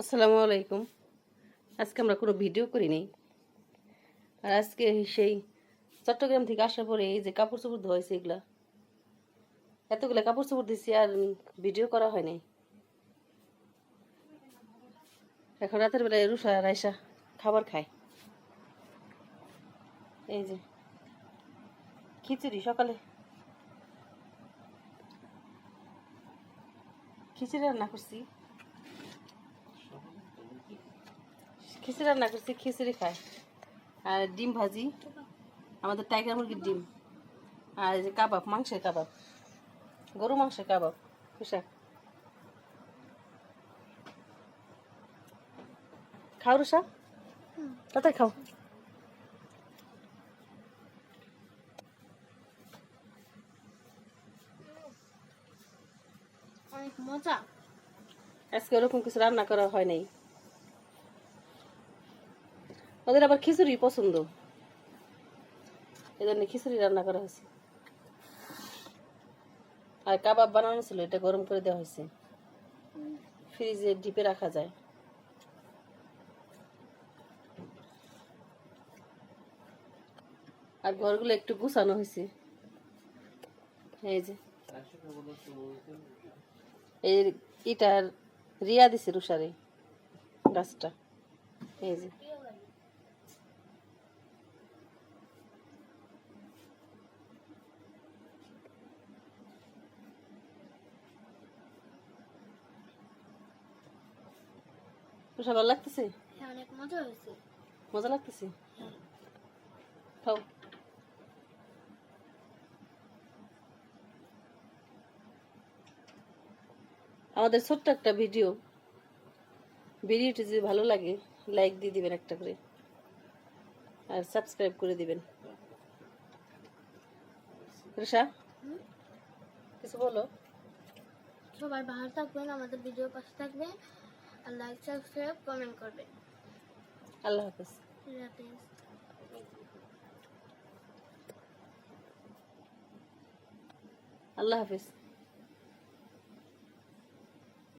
আসসালামু আলাইকুম। আজকে আমরা কোনো ভিডিও করি নাই। আর আজকে সেই চট্টগ্রাম থেকে আসার পরে এই যে কাপড় চোপড় ধোয়াইছে, এতগুলো কাপড় চোপড় দিছি আর ভিডিও করা হয় নাই। এখন রাতের বেলায় রুষা রাইসা খাবার খায়। এই যে খিচুড়ি, সকালে খিচুড়ি রান্না করছি, খিচুড়ি খায়। আর ডিম ভাজি, আমাদের টাইগার মুরগির ডিম। আর এই যে কাবাব, মাংসের কাবাব, গরু মাংসের কাবাব। রুষা খাও, রুষা তাতে খাও। অনেক মজা। আজকে ওরকম কিছু রান্না করা হয় নাই। ওদের আবার খিচুড়ি পছন্দ, এই জন্য খিচুড়ি রান্না করা হয়েছে। আর কাবাব বানানো ছিল, এটা গরম করে দেওয়া হয়েছে, ফ্রিজে ডিপে রাখা যায়। আর ঘরগুলো একটু গুছানো হয়েছে। এই যে এই ইটার রিয়া দিছে রুষারে গাছটা। এই যে রুষা ভালো লাগতেছে, হ্যাঁ, অনেক মজা হয়েছে। মজা লাগতেছে। খাও। আমাদের ছোট্ট একটা ভিডিওটি যদি ভালো লাগে লাইক দিয়ে দিবেন একটা করে, আর সাবস্ক্রাইব করে দিবেন। রুষা কিছু বলো। সবাই ভালো থাকবেন, আমাদের ভিডিও পাশে থাকবেন, আর লাইক সাবস্ক্রাইব কমেন্ট করবেন। আল্লাহ হাফেজ। আল্লাহ হাফেজ। আল্লাহ হাফেজ।